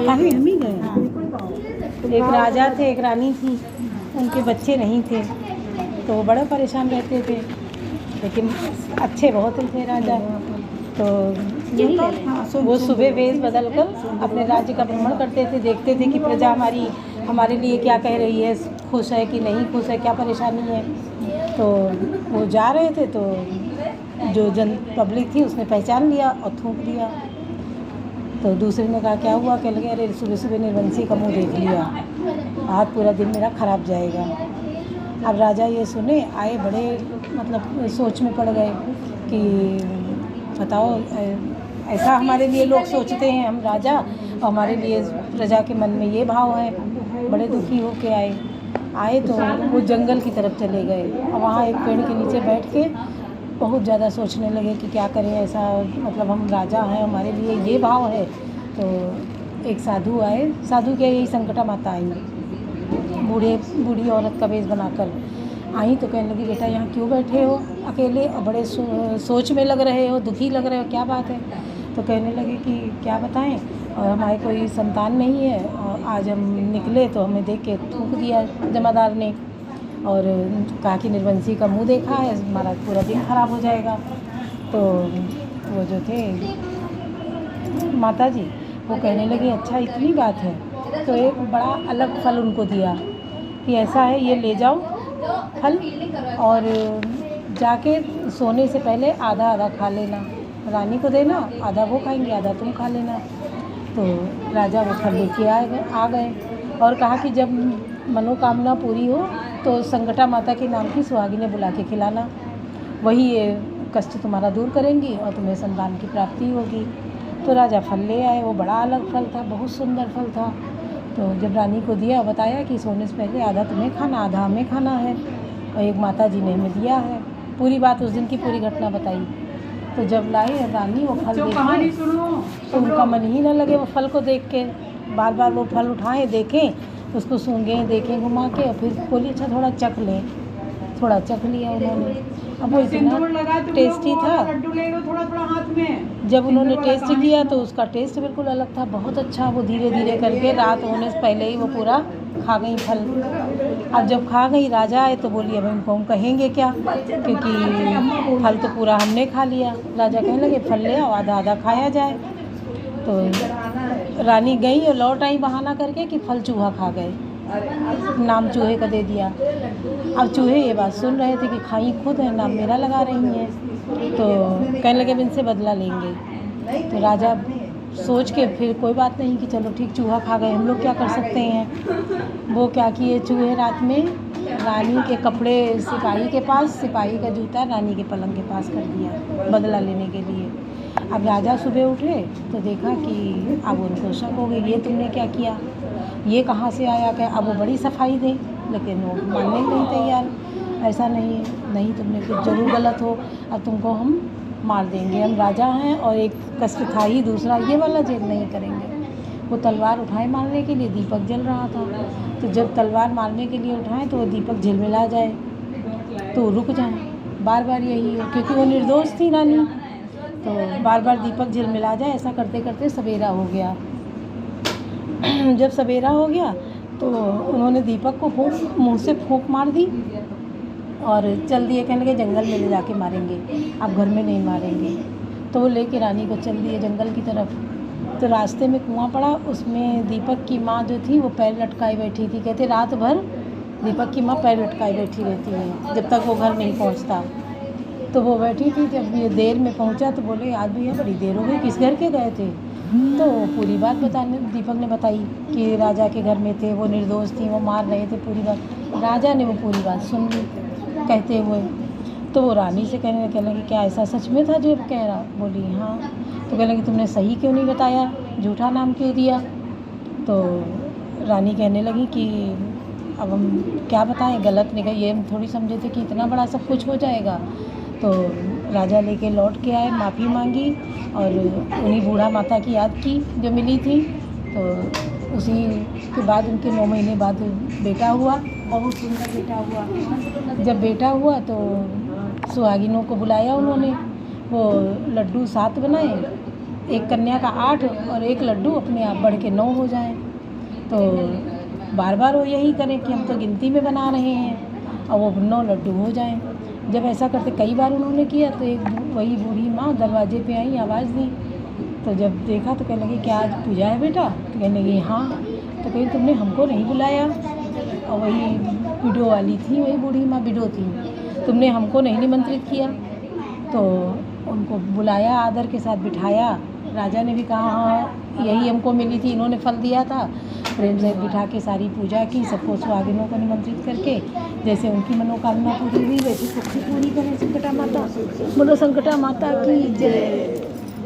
काफ़ी हम ही गए। हाँ, एक राजा थे, एक रानी थी, उनके बच्चे नहीं थे, तो वो बड़े परेशान रहते थे, लेकिन अच्छे बहुत थे राजा। तो वो सुबह वेश बदल कर अपने राज्य का भ्रमण करते थे, देखते थे कि प्रजा हमारे लिए क्या कह रही है, खुश है कि नहीं खुश है, क्या परेशानी है। तो वो जा रहे थे, तो जो जन पब्लिक थी उसने पहचान लिया और थूक दिया। तो दूसरे ने कहा क्या हुआ, कह लगे अरे सुबह सुबह निर्वंशी का मुँह देख लिया, आज पूरा दिन मेरा ख़राब जाएगा। अब राजा ये सुने आए, बड़े मतलब सोच में पड़ गए कि बताओ ऐसा हमारे लिए लोग सोचते हैं, हम राजा, और हमारे लिए प्रजा के मन में ये भाव है। बड़े दुखी होके आए तो वो जंगल की तरफ चले गए और वहाँ एक पेड़ के नीचे बैठ के बहुत ज़्यादा सोचने लगे कि क्या करें, ऐसा मतलब हम राजा हैं, हमारे लिए ये भाव है। तो एक साधु आए, साधु क्या यही संकटा माता आई, बूढ़ी औरत का वेश बनाकर आई। तो कहने लगी बेटा यहाँ क्यों बैठे हो अकेले और बड़े सोच में लग रहे हो, दुखी लग रहे हो, क्या बात है। तो कहने लगे कि क्या बताएं, और हमारे कोई संतान नहीं है, और आज हम निकले तो हमें देख के थूक दिया जमादार ने, और कहा कि निर्वंशी का मुंह देखा है, हमारा पूरा दिन खराब हो जाएगा। तो वो जो थे माता जी, वो कहने लगी अच्छा इतनी बात है। तो एक बड़ा अलग फल उनको दिया कि ऐसा है, ये ले जाओ फल और जाके सोने से पहले आधा आधा खा लेना, रानी को देना, आधा वो खाएंगे, आधा तुम खा लेना। तो राजा वो फल लेके आ गए और कहा कि जब मनोकामना पूरी हो तो संकटा माता के नाम की सुहागिनें बुला के खिलाना, वही ये कष्ट तुम्हारा दूर करेंगी और तुम्हें संतान की प्राप्ति होगी। तो राजा फल ले आए, वो बड़ा अलग फल था, बहुत सुंदर फल था। तो जब रानी को दिया, बताया कि सोने से पहले आधा तुम्हें खाना, आधा हमें खाना है, और एक माता जी ने हमें दिया है। पूरी बात उस दिन की पूरी घटना बताई। तो जब लाई रानी वो फल देखे तो उनका मन ही न लगे वो फल को देख के, बार बार वो फल उठाएं, देखें, उसको सूंघें, देखें घुमा के, और फिर बोली अच्छा थोड़ा चख लें। थोड़ा चख लिया उन्होंने, अब वो इतना टेस्टी था। जब उन्होंने टेस्ट किया तो उसका टेस्ट बिल्कुल अलग था, बहुत अच्छा। वो धीरे धीरे करके रात होने से पहले ही वो पूरा खा गई फल। अब जब खा गई, राजा आए तो बोली अब इनको हम कहेंगे क्या, क्योंकि फल तो पूरा हमने खा लिया। राजा कहने लगे फल ले आओ, आधा आधा खाया जाए। तो रानी गई और लौट आई बहाना करके कि फल चूहा खा गए, नाम चूहे का दे दिया। अब चूहे ये बात सुन रहे थे कि खाई खुद है, नाम मेरा लगा रही हैं। तो कहने लगे इनसे बदला लेंगे। तो राजा सोच के फिर कोई बात नहीं कि चलो ठीक, चूहा खा गए, हम लोग क्या कर सकते हैं। वो क्या किए, चूहे रात में रानी के कपड़े सिपाही के पास, सिपाही का जूता रानी के पलंग के पास कर दिया बदला लेने के लिए। अब राजा सुबह उठे तो देखा कि अब उनको शक हो गई, ये तुमने क्या किया, ये कहाँ से आया क्या। अब वो बड़ी सफाई दें, लेकिन वो मानने नहीं तैयार, ऐसा नहीं तुमने कुछ जरूर गलत हो, अब तुमको हम मार देंगे, हम राजा हैं और एक कष्ट था ही, दूसरा ये वाला जेल नहीं करेंगे। वो तलवार उठाए मारने के लिए, दीपक जल रहा था। तो जब तलवार मारने के लिए उठाएं तो वो दीपक झिलमिला जाए तो रुक जाए, बार बार यही हो, क्योंकि वो निर्दोष थी रानी। तो बार बार दीपक झिलमिला जाए, ऐसा करते करते सवेरा हो गया। जब सवेरा हो गया तो उन्होंने दीपक को मुंह से फूंक मार दी और चल दिए, कहने लगे जंगल में ले जाके मारेंगे, अब घर में नहीं मारेंगे। तो वो लेके रानी को चल दिए जंगल की तरफ। तो रास्ते में कुआं पड़ा, उसमें दीपक की माँ जो थी वो पैर लटकाए बैठी थी। कहते रात भर दीपक की माँ पैर लटकाए बैठी रहती है जब तक वो घर नहीं पहुँचता। तो वो बैठी थी, जब ये देर में पहुँचा तो बोले आज भैया बड़ी देर हो गई, किस घर के गए थे। तो पूरी बात दीपक ने बताई कि राजा के घर में थे, वो निर्दोष थी, वो मार रहे थे, पूरी बात। राजा ने वो पूरी बात सुन ली कहते हुए। तो वो रानी से कहने लगे क्या ऐसा सच में था जो कह रहा। बोली हाँ। तो कहने लगी तुमने सही क्यों नहीं बताया, झूठा नाम क्यों दिया। तो रानी कहने लगी कि अब हम क्या बताएं, गलत निकल, ये हम थोड़ी समझे थे कि इतना बड़ा सब कुछ हो जाएगा। तो राजा लेके लौट के आए, माफ़ी मांगी और उन्हीं बूढ़ा माता की याद की जो मिली थी। तो उसी के बाद उनके 9 महीने बाद बेटा हुआ, बहुत सुंदर बेटा हुआ। जब बेटा हुआ तो सुहागिनों को बुलाया उन्होंने, वो लड्डू 7 बनाए एक कन्या का 8 और एक लड्डू अपने आप बढ़ के 9 हो जाएं। तो बार बार वो यही करें कि हम तो गिनती में बना रहे हैं और वो 9 लड्डू हो जाएं। जब ऐसा करते कई बार उन्होंने किया तो एक वही बूढ़ी माँ दरवाजे पे आई, आवाज़ दी। तो जब देखा तो कहने लगी क्या आज पूजा है बेटा? तो कहने लगी हाँ। तो कही तुमने हमको नहीं बुलाया। और वही विडो वाली थी, वही बूढ़ी माँ विडो थी, तुमने हमको नहीं निमंत्रित किया। तो उनको बुलाया, आदर के साथ बिठाया। राजा ने भी कहा हाँ यही हमको मिली थी, इन्होंने फल दिया था। प्रेम से बिठा के सारी पूजा की, सबको सुहागिनों को निमंत्रित करके जैसे उनकी मनोकामना पूरी हुई वैसे सबकी पूरी करें। संकटा माता बोलो, संकटा माता की जय।